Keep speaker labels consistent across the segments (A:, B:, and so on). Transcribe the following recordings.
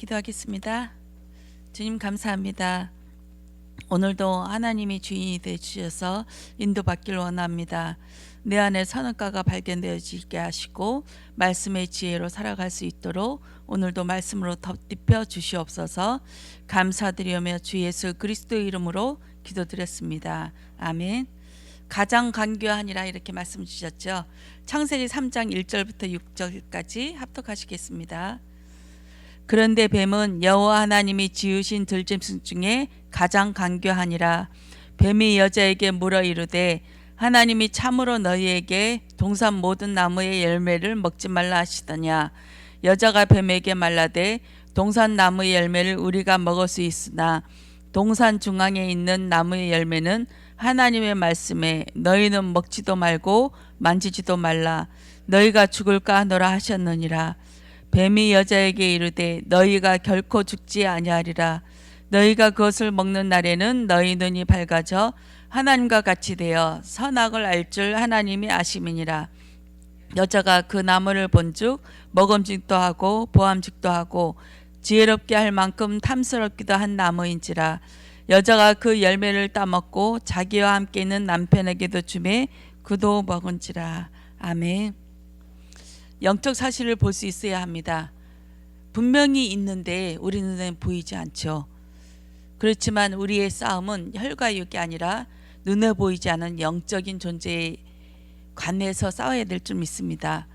A: 기도하겠습니다. 주님 감사합니다. 오늘도 하나님이 주인이 되어 주셔서 인도받길 원합니다. 내 안에 선악과가 발견되어지게 하시고 말씀의 지혜로 살아갈 수 있도록 오늘도 말씀으로 덧입혀 주시옵소서. 감사드리며 주 예수 그리스도의 이름으로 기도드렸습니다. 아멘. 가장 간교하니라 이렇게 말씀 주셨죠. 창세기 3장 1절부터 6절까지 합독하시겠습니다. 그런데 뱀은 여호와 하나님이 지으신 들짐승 중에 가장 간교하니라. 뱀이 여자에게 물어 이르되 하나님이 참으로 너희에게 동산 모든 나무의 열매를 먹지 말라 하시더냐. 여자가 뱀에게 말라되 동산 나무의 열매를 우리가 먹을 수 있으나 동산 중앙에 있는 나무의 열매는 하나님의 말씀에 너희는 먹지도 말고 만지지도 말라. 너희가 죽을까 하노라 하셨느니라. 뱀이 여자에게 이르되 너희가 결코 죽지 아니하리라. 너희가 그것을 먹는 날에는 너희 눈이 밝아져 하나님과 같이 되어 선악을 알 줄 하나님이 아심이니라. 여자가 그 나무를 본즉 먹음직도 하고 보암직도 하고 지혜롭게 할 만큼 탐스럽기도 한 나무인지라. 여자가 그 열매를 따먹고 자기와 함께 있는 남편에게도 주매 그도 먹은지라. 아멘. 영적 사실을 볼 수 있어야 합니다. 분명히 있는데 우리 눈에는 보이지 않죠. 그렇지만 우리의 싸움은 혈과 육이 아니라 눈에 보이지 않은 영적인 존재에 관해서 싸워야 될 줄 믿습니다.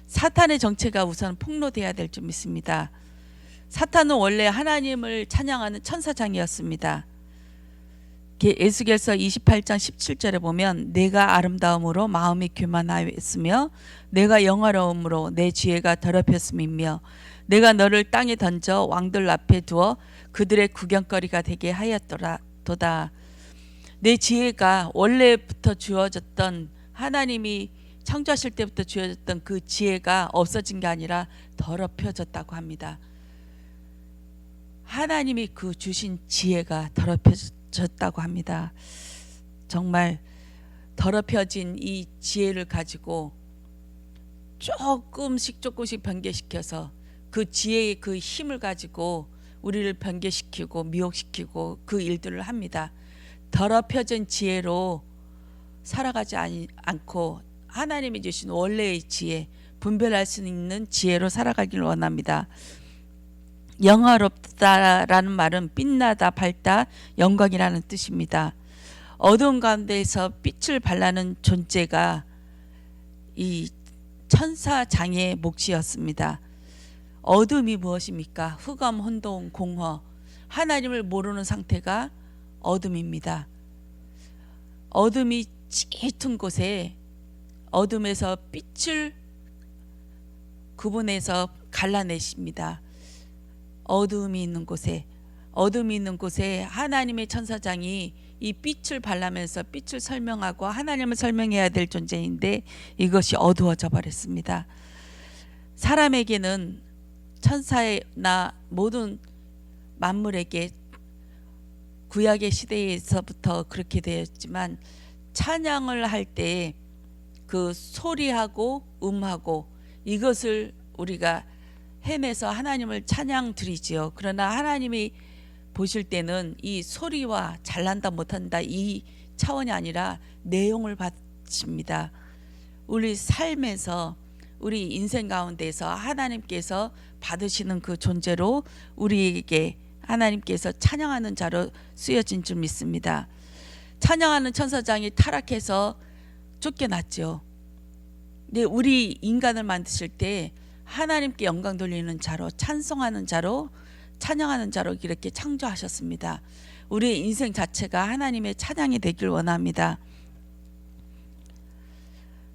A: 사탄의 정체가 우선 폭로돼야 될 줄 믿습니다. 사탄은 원래 하나님을 찬양하는 천사장이었습니다. 에스겔서 28장 17절에 보면 내가 아름다움으로 마음이 교만하였으며 내가 영화로움으로 내 지혜가 더럽혔음이며 내가 너를 땅에 던져 왕들 앞에 두어 그들의 구경거리가 되게 하였도다. 내 지혜가 원래부터 주어졌던 하나님이 창조하실 때부터 주어졌던 그 지혜가 없어진 게 아니라 더럽혀졌다고 합니다. 하나님이 그 주신 지혜가 더럽혀졌다고 합니다. 정말 더럽혀진 이 지혜를 가지고 조금씩 변개시켜서 그 지혜의 그 힘을 가지고 우리를 변개시키고 미혹시키고 그 일들을 합니다. 더럽혀진 지혜로 살아가지 않고 하나님이 주신 원래의 지혜, 분별할 수 있는 지혜로 살아가기를 원합니다. 영화롭다라는 말은 빛나다, 밝다, 영광이라는 뜻입니다. 어두운 가운데에서 빛을 발하는 존재가 이 천사장의 몫이었습니다. 어둠이 무엇입니까? 흑암, 혼돈, 공허. 하나님을 모르는 상태가 어둠입니다. 어둠이 짙은 곳에 어둠에서 빛을 구분해서 갈라내십니다. 어둠이 있는 곳에 하나님의 천사장이 이 빛을 발하면서 빛을 설명하고 하나님을 설명해야 될 존재인데 이것이 어두워져 버렸습니다. 사람에게는 천사나 모든 만물에게 구약의 시대에서부터 그렇게 되었지만 찬양을 할 때 그 소리하고 음하고 이것을 우리가 해내서 하나님을 찬양 드리지요. 그러나 하나님이 보실 때는 이 소리와 잘난다 못한다 이 차원이 아니라 내용을 받습니다. 우리 삶에서 우리 인생 가운데서 하나님께서 받으시는 그 존재로 우리에게 하나님께서 찬양하는 자로 쓰여진 줄 믿습니다. 찬양하는 천사장이 타락해서 쫓겨났죠. 근데 우리 인간을 만드실 때 하나님께 영광 돌리는 자로, 찬송하는 자로, 찬양하는 자로 이렇게 창조하셨습니다. 우리의 인생 자체가 하나님의 찬양이 되길 원합니다.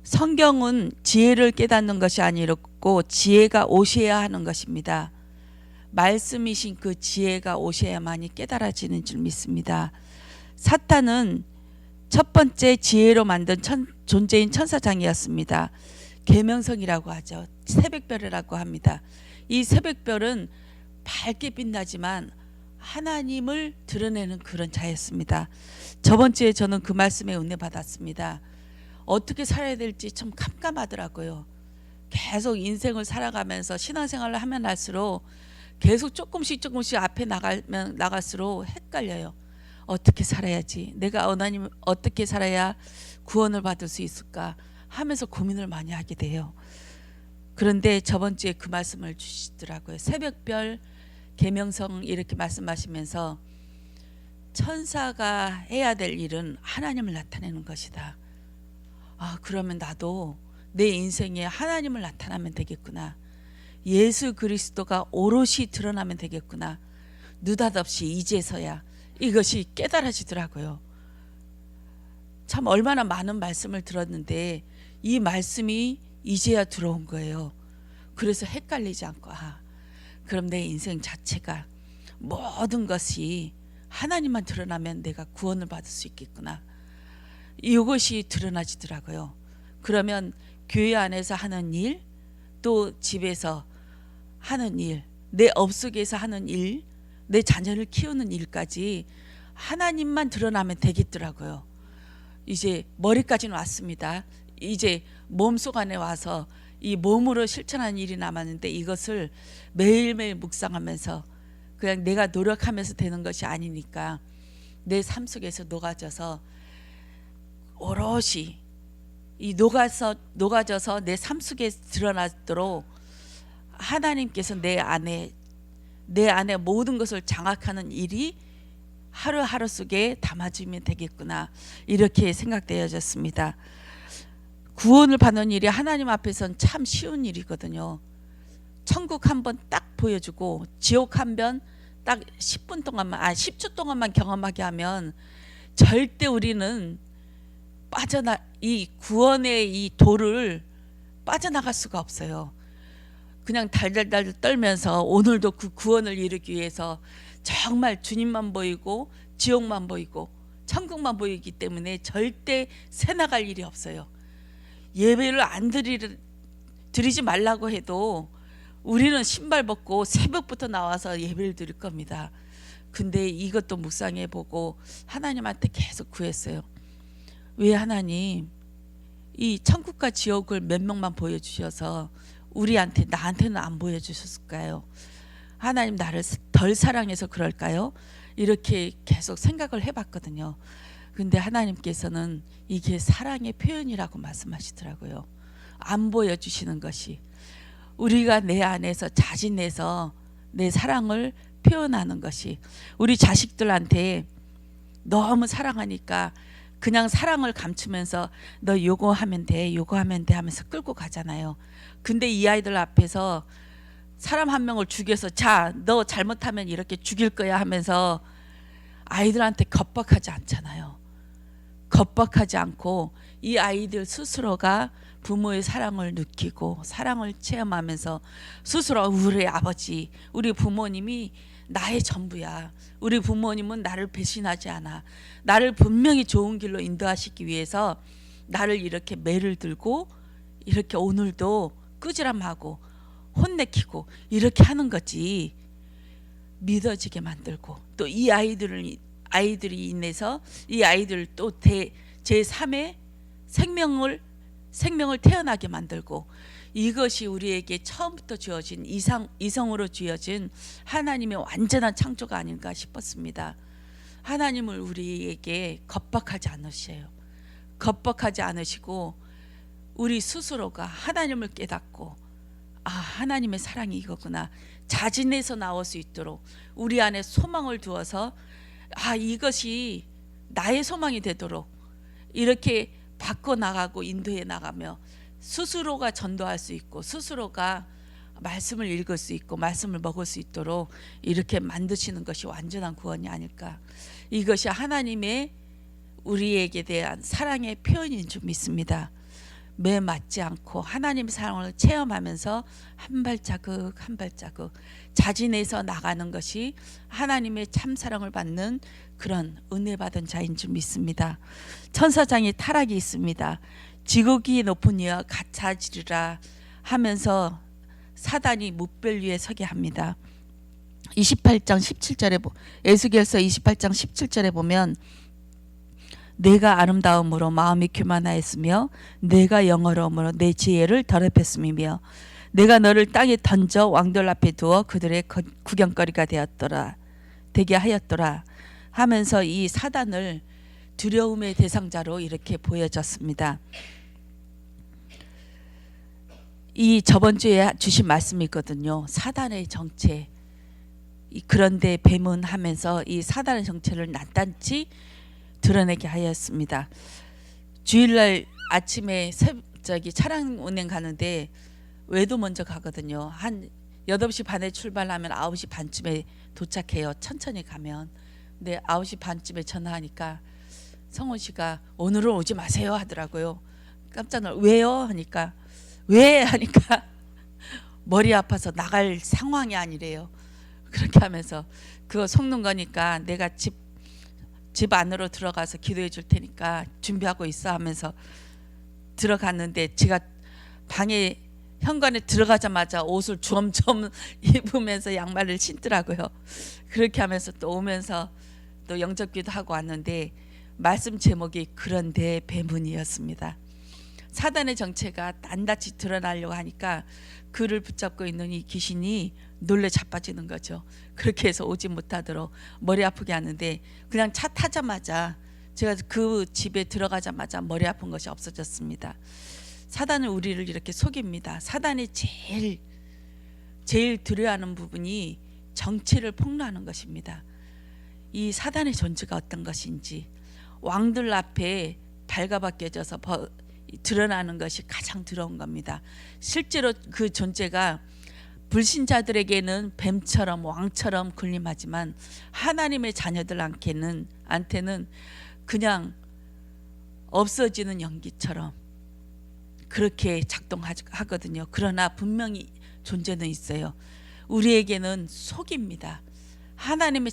A: 성경은 지혜를 깨닫는 것이 아니고 지혜가 오셔야 하는 것입니다. 말씀이신 그 지혜가 오셔야만이 깨달아지는 줄 믿습니다. 사탄은 첫 번째 지혜로 만든 존재인 천사장이었습니다. 계명성이라고 하죠. 새벽별이라고 합니다. 이 새벽별은 밝게 빛나지만 하나님을 드러내는 그런 자였습니다. 저번 주에 저는 그 말씀에 은혜 받았습니다. 어떻게 살아야 될지 참 깜깜하더라고요. 계속 인생을 살아가면서 신앙생활을 하면 할수록 계속 조금씩 앞에 나가면 나갈수록 헷갈려요. 어떻게 살아야지? 내가 하나님 어떻게 살아야 구원을 받을 수 있을까? 하면서 고민을 많이 하게 돼요. 그런데 저번 주에 그 말씀을 주시더라고요. 새벽별 계명성 이렇게 말씀하시면서 천사가 해야 될 일은 하나님을 나타내는 것이다. 아, 그러면 나도 내 인생에 하나님을 나타나면 되겠구나. 예수 그리스도가 오롯이 드러나면 되겠구나. 느닷없이 이제서야 이것이 깨달아지더라고요. 참 얼마나 많은 말씀을 들었는데 이 말씀이 이제야 들어온 거예요. 그래서 헷갈리지 않고 그럼 내 인생 자체가 모든 것이 하나님만 드러나면 내가 구원을 받을 수 있겠구나. 이것이 드러나지더라고요. 그러면 교회 안에서 하는 일, 또 집에서 하는 일, 내 업 속에서 하는 일, 내 자녀를 키우는 일까지 하나님만 드러나면 되겠더라고요. 이제 머리까지는 왔습니다. 이제 몸속 안에 와서 이 몸으로 실천하는 일이 남았는데 이것을 매일매일 묵상하면서 그냥 내가 노력하면서 되는 것이 아니니까 내 삶 속에서 녹아져서 오롯이 이 녹아져서 내 삶 속에 드러나도록 하나님께서 내 안에 모든 것을 장악하는 일이 하루하루 속에 담아지면 되겠구나, 이렇게 생각되어졌습니다. 구원을 받는 일이 하나님 앞에서는 참 쉬운 일이거든요. 천국 한번 딱 보여주고 지옥 한번 딱 10분 동안만 10초 동안만 경험하게 하면 절대 우리는 이 구원의 이 도를 빠져나갈 수가 없어요. 그냥 달달달 떨면서 오늘도 그 구원을 이루기 위해서 정말 주님만 보이고 지옥만 보이고 천국만 보이기 때문에 절대 새나갈 일이 없어요. 예배를 안 드리지 말라고 해도 우리는 신발 벗고 새벽부터 나와서 예배를 드릴 겁니다. 근데 이것도 묵상해 보고 하나님한테 계속 구했어요. 왜 하나님 이 천국과 지옥을 몇 명만 보여주셔서 나한테는 안 보여주셨을까요? 하나님 나를 덜 사랑해서 그럴까요? 이렇게 계속 생각을 해봤거든요. 근데 하나님께서는 이게 사랑의 표현이라고 말씀하시더라고요. 안 보여주시는 것이 우리가 내 안에서 자진해서 내 사랑을 표현하는 것이, 우리 자식들한테 너무 사랑하니까 그냥 사랑을 감추면서 너 요거 하면 돼 하면서 끌고 가잖아요. 근데 이 아이들 앞에서 사람 한 명을 죽여서 자, 너 잘못하면 이렇게 죽일 거야 하면서 아이들한테 겁박하지 않잖아요. 겁박하지 않고 이 아이들 스스로가 부모의 사랑을 느끼고 사랑을 체험하면서 스스로 우리 아버지, 우리 부모님이 나의 전부야. 우리 부모님은 나를 배신하지 않아. 나를 분명히 좋은 길로 인도하시기 위해서 나를 이렇게 매를 들고 이렇게 오늘도 꾸지람하고 혼내키고 이렇게 하는 거지. 믿어지게 만들고 또 이 아이들이 인해서 이 아이들 또 제3의 생명을 태어나게 만들고, 이것이 우리에게 처음부터 주어진 이성으로 주어진 하나님의 완전한 창조가 아닌가 싶었습니다. 하나님을 우리에게 겁박하지 않으셔요. 겁박하지 않으시고 우리 스스로가 하나님을 깨닫고 하나님의 사랑이 이거구나, 자진해서 나올 수 있도록 우리 안에 소망을 두어서 이것이 나의 소망이 되도록 이렇게 바꿔나가고 인도해 나가며 스스로가 전도할 수 있고 스스로가 말씀을 읽을 수 있고 말씀을 먹을 수 있도록 이렇게 만드시는 것이 완전한 구원이 아닐까. 이것이 하나님의 우리에게 대한 사랑의 표현인 줄 믿습니다. 매 맞지 않고 하나님의 사랑을 체험하면서 한 발자국 한 발자국 자진해서 나가는 것이 하나님의 참 사랑을 받는 그런 은혜 받은 자인 줄 믿습니다. 천사장에 타락이 있습니다. 지극히 높은 이와 같아지리라 하면서 사단이 뭇별 위에 서게 합니다. 28장 17절에 에스겔서 28장 17절에 보면 내가 아름다움으로 마음이 교만하였으며 내가 영어로움으로 내 지혜를 더럽혔음이며 내가 너를 땅에 던져 왕들 앞에 두어 그들의 구경거리가 되게 하였더라 하면서 이 사단을 두려움의 대상자로 이렇게 보여졌습니다. 이 저번 주에 주신 말씀이 있거든요. 사단의 정체. 그런데 뱀은 하면서 이 사단의 정체를 낱낱이 드러내게 하였습니다. 주일날 아침에 차량 운행 가는데 외도 먼저 가거든요. 한 8시 반에 출발하면 9시 반쯤에 도착해요. 천천히 가면. 근데 9시 반쯤에 전화하니까 성원 씨가 오늘은 오지 마세요 하더라고요. 깜짝 놀라 왜요? 하니까 왜? 하니까 머리 아파서 나갈 상황이 아니래요. 그렇게 하면서 그거 속는 거니까 내가 집 안으로 들어가서 기도해 줄 테니까 준비하고 있어 하면서 들어갔는데 제가 방에 현관에 들어가자마자 옷을 점점 입으면서 양말을 신더라고요. 그렇게 하면서 또 오면서 또 영접기도 하고 왔는데 말씀 제목이 그런데 뱀문이었습니다. 사단의 정체가 낱낱이 드러나려고 하니까 그를 붙잡고 있는 이 귀신이 놀래 자빠지는 거죠. 그렇게 해서 오지 못하도록 머리 아프게 하는데 그냥 차 타자마자 제가 그 집에 들어가자마자 머리 아픈 것이 없어졌습니다. 사단은 우리를 이렇게 속입니다. 사단이 제일 두려워하는 부분이 정체를 폭로하는 것입니다. 이 사단의 존재가 어떤 것인지 왕들 앞에 발가벗겨져서 드러나는 것이 가장 두려운 겁니다. 실제로 그 존재가 불신자들에게는 뱀처럼 왕처럼 군림하지만 하나님의 자녀들한테는 그냥 없어지는 연기처럼 그렇게 작동하거든요. 그러나 분명히 존재는 있어요. 우리에게는 속입니다. 하나님의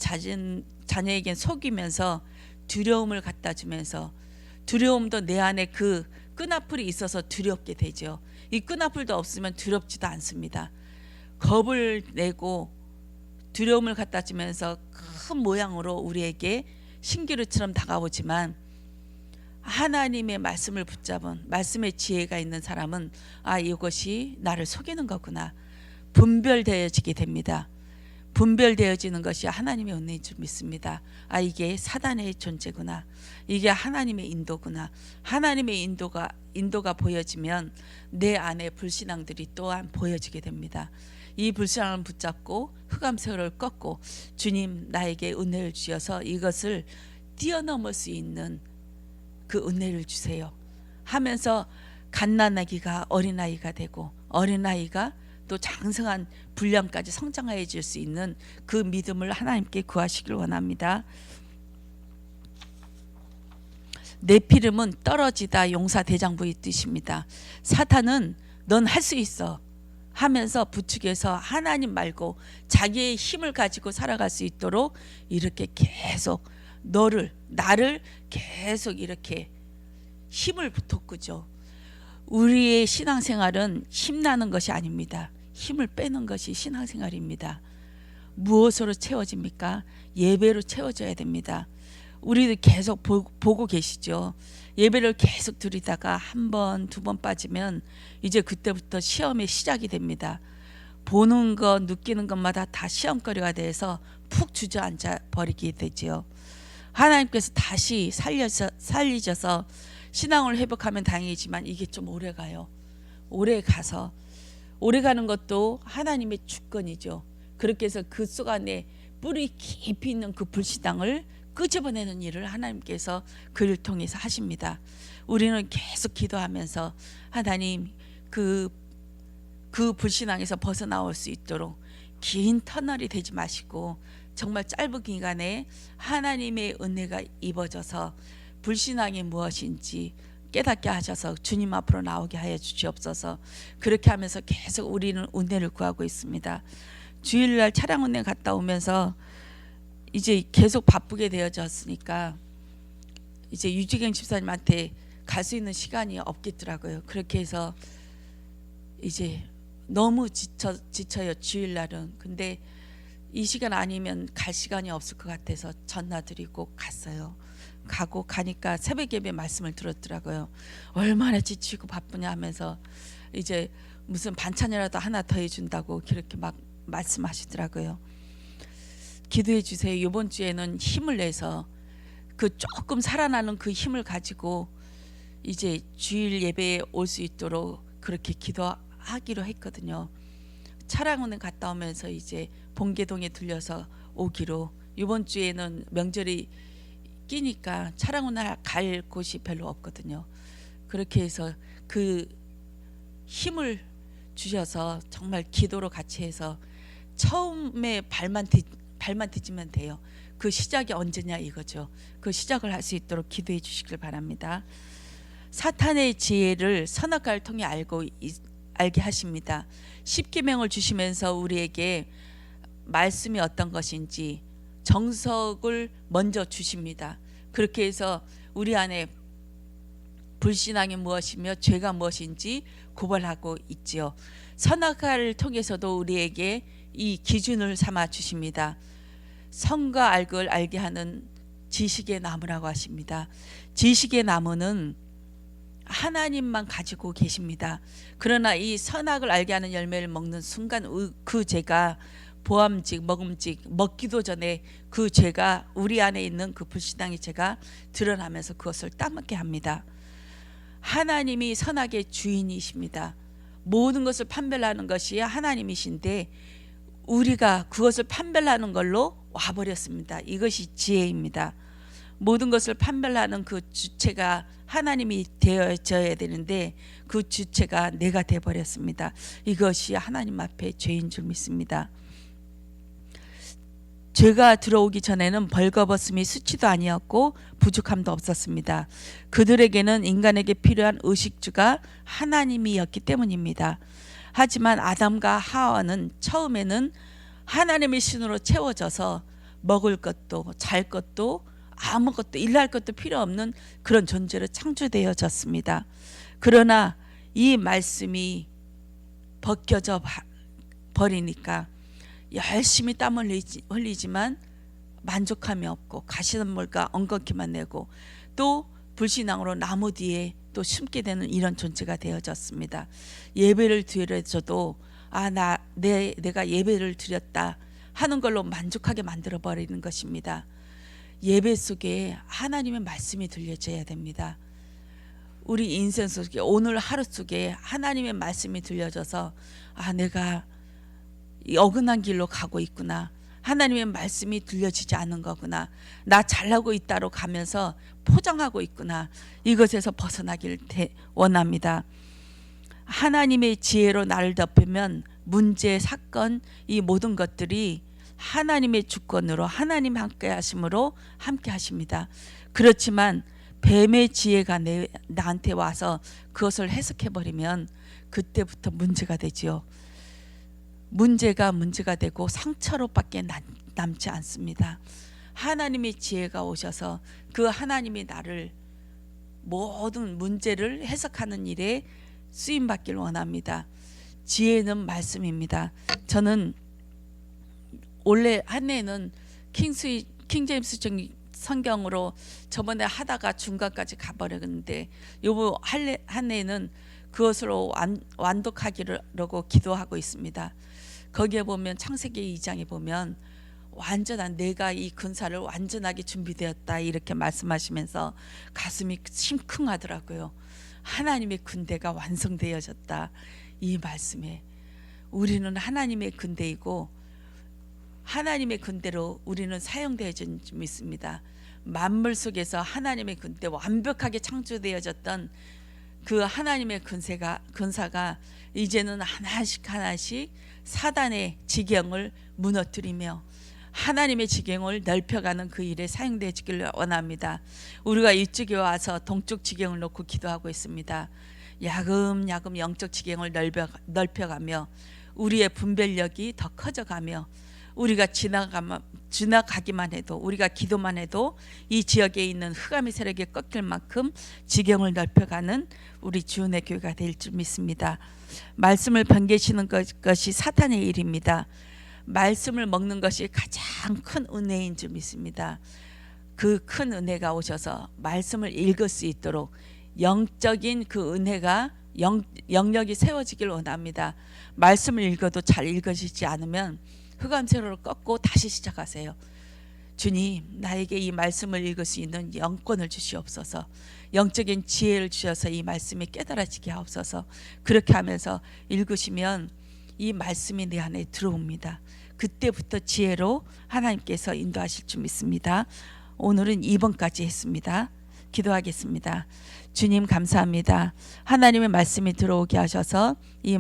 A: 자녀에게는 속이면서 두려움을 갖다 주면서 두려움도 내 안에 그 끈앞풀이 있어서 두렵게 되죠. 이 끈앞풀도 없으면 두렵지도 않습니다. 겁을 내고 두려움을 갖다 주면서 큰 모양으로 우리에게 신기루처럼 다가오지만 하나님의 말씀을 붙잡은 말씀의 지혜가 있는 사람은 이것이 나를 속이는 거구나 분별되어지게 됩니다. 분별되어지는 것이 하나님의 은혜인 줄 믿습니다. 이게 사단의 존재구나. 이게 하나님의 인도구나. 하나님의 인도가 보여지면 내 안에 불신앙들이 또한 보여지게 됩니다. 이 불신앙을 붙잡고 흑암세월을 꺾고 주님 나에게 은혜를 주셔서 이것을 뛰어넘을 수 있는 그 은혜를 주세요 하면서 갓난아기가 어린아이가 되고 어린아이가 또 장성한 분량까지 성장해 줄 수 있는 그 믿음을 하나님께 구하시길 원합니다. 네피림은 떨어지다 용사대장부의 뜻입니다. 사탄은 넌 할 수 있어 하면서 부추겨서 하나님 말고 자기의 힘을 가지고 살아갈 수 있도록 이렇게 계속 나를 계속 이렇게 힘을 돋구죠. 우리의 신앙생활은 힘나는 것이 아닙니다. 힘을 빼는 것이 신앙생활입니다. 무엇으로 채워집니까? 예배로 채워져야 됩니다. 우리도 계속 보고 계시죠. 예배를 계속 드리다가 한 번, 두 번 빠지면 이제 그때부터 시험의 시작이 됩니다. 보는 것, 느끼는 것마다 다 시험거리가 돼서 푹 주저앉아 버리게 되지요. 하나님께서 다시 살리셔서 신앙을 회복하면 다행이지만 이게 좀 오래 가요. 오래 가는 것도 하나님의 주권이죠. 그렇게 해서 그 속 안에 뿌리 깊이 있는 그 불신앙을 끄집어내는 일을 하나님께서 그를 통해서 하십니다. 우리는 계속 기도하면서 하나님 그 불신앙에서 벗어나올 수 있도록 긴 터널이 되지 마시고 정말 짧은 기간에 하나님의 은혜가 입어져서 불신앙이 무엇인지 깨닫게 하셔서 주님 앞으로 나오게 하여 주시옵소서. 그렇게 하면서 계속 우리는 은혜를 구하고 있습니다. 주일날 차량 운행 갔다 오면서 이제 계속 바쁘게 되어졌으니까 이제 유지경 집사님한테 갈 수 있는 시간이 없겠더라고요. 그렇게 해서 이제 너무 지쳐요 주일날은. 근데 이 시간 아니면 갈 시간이 없을 것 같아서 전화드리고 갔어요. 가니까 새벽 예배 말씀을 들었더라고요. 얼마나 지치고 바쁘냐 하면서 이제 무슨 반찬이라도 하나 더 해준다고 그렇게 막 말씀하시더라고요. 기도해 주세요. 이번 주에는 힘을 내서 그 조금 살아나는 그 힘을 가지고 이제 주일 예배에 올 수 있도록 그렇게 기도하기로 했거든요. 차량운행 갔다 오면서 이제 봉계동에 들려서 오기로. 이번 주에는 명절이 끼니까 차량운행 갈 곳이 별로 없거든요. 그렇게 해서 그 힘을 주셔서 정말 기도로 같이 해서 처음에 발만 디지면 돼요. 그 시작이 언제냐 이거죠. 그 시작을 할 수 있도록 기도해 주시길 바랍니다. 사탄의 지혜를 선악과를 통해 알게 하십니다. 십계명을 주시면서 우리에게 말씀이 어떤 것인지 정석을 먼저 주십니다. 그렇게 해서 우리 안에 불신앙이 무엇이며 죄가 무엇인지 고발하고 있지요. 선악과를 통해서도 우리에게 이 기준을 삼아 주십니다. 선과 악을 알게 하는 지식의 나무라고 하십니다. 지식의 나무는 하나님만 가지고 계십니다. 그러나 이 선악을 알게 하는 열매를 먹는 순간 그 죄가 보암직 먹음직 먹기도 전에 그 죄가 우리 안에 있는 그 불신앙의 죄가 드러나면서 그것을 따먹게 합니다. 하나님이 선악의 주인이십니다. 모든 것을 판별하는 것이 하나님이신데 우리가 그것을 판별하는 걸로 와버렸습니다. 이것이 지혜입니다. 모든 것을 판별하는 그 주체가 하나님이 되어져야 되는데 그 주체가 내가 되어버렸습니다. 이것이 하나님 앞에 죄인 줄 믿습니다. 죄가 들어오기 전에는 벌거벗음이 수치도 아니었고 부족함도 없었습니다. 그들에게는 인간에게 필요한 의식주가 하나님이었기 때문입니다. 하지만 아담과 하와는 처음에는 하나님의 신으로 채워져서 먹을 것도 잘 것도 아무것도 일할 것도 필요 없는 그런 존재로 창조되어졌습니다. 그러나 이 말씀이 벗겨져 버리니까 열심히 땀을 흘리지만 만족함이 없고 가시덤불과 엉겅퀴만 내고 또 불신앙으로 나무 뒤에 또 숨게 되는 이런 존재가 되어졌습니다. 예배를 드려줘도 내가 예배를 드렸다 하는 걸로 만족하게 만들어 버리는 것입니다. 예배 속에 하나님의 말씀이 들려져야 됩니다. 우리 인생 속에 오늘 하루 속에 하나님의 말씀이 들려져서 내가 어긋난 길로 가고 있구나. 하나님의 말씀이 들려지지 않는 거구나. 나 잘나고 있다로 가면서 포장하고 있구나. 이것에서 벗어나길 원합니다. 하나님의 지혜로 나를 덮으면 문제, 사건, 이 모든 것들이 하나님의 주권으로 하나님 함께 하심으로 함께 하십니다. 그렇지만 뱀의 지혜가 나한테 와서 그것을 해석해 버리면 그때부터 문제가 되지요. 문제가 되고 상처로밖에 남지 않습니다. 하나님의 지혜가 오셔서 그 하나님이 나를 모든 문제를 해석하는 일에 쓰임 받기를 원합니다. 지혜는 말씀입니다. 저는 원래 한 해는 킹제임스 성경으로 저번에 하다가 중간까지 가버렸는데 요번 한 해는 그것으로 완독하기로 기도하고 있습니다. 거기에 보면 창세기 2장에 보면 완전한 내가 이 군사를 완전하게 준비되었다 이렇게 말씀하시면서 가슴이 심쿵하더라고요. 하나님의 군대가 완성되어졌다. 이 말씀에 우리는 하나님의 군대이고 하나님의 군대로 우리는 사용되어진 줄 믿습니다. 만물 속에서 하나님의 군대 완벽하게 창조되어졌던 그 하나님의 군사가 이제는 하나씩 사단의 지경을 무너뜨리며 하나님의 지경을 넓혀가는 그 일에 사용되어지기를 원합니다. 우리가 이쪽에 와서 동쪽 지경을 놓고 기도하고 있습니다. 야금야금 영적 지경을 넓혀가며 우리의 분별력이 더 커져가며 우리가 지나가기만 해도 우리가 기도만 해도 이 지역에 있는 흑암의 세력이 꺾일 만큼 지경을 넓혀가는 우리 주은혜 교회가 될 줄 믿습니다. 말씀을 번개치는 것이 사탄의 일입니다. 말씀을 먹는 것이 가장 큰 은혜인 줄 믿습니다. 그 큰 은혜가 오셔서 말씀을 읽을 수 있도록 영적인 그 은혜가 영역이 세워지길 원합니다. 말씀을 읽어도 잘 읽어지지 않으면 흑암세로를 꺾고 다시 시작하세요. 주님, 나에게 이 말씀을 읽을 수 있는 영권을 주시옵소서. 영적인 지혜를 주셔서 이 말씀이 깨달아지게 하옵소서. 그렇게 하면서 읽으시면 이 말씀이 내 안에 들어옵니다. 그때부터 지혜로 하나님께서 인도하실 줄 믿습니다. 오늘은 2번까지 했습니다. 기도하겠습니다. 주님 감사합니다. 하나님의 말씀이 들어오게 하셔서 이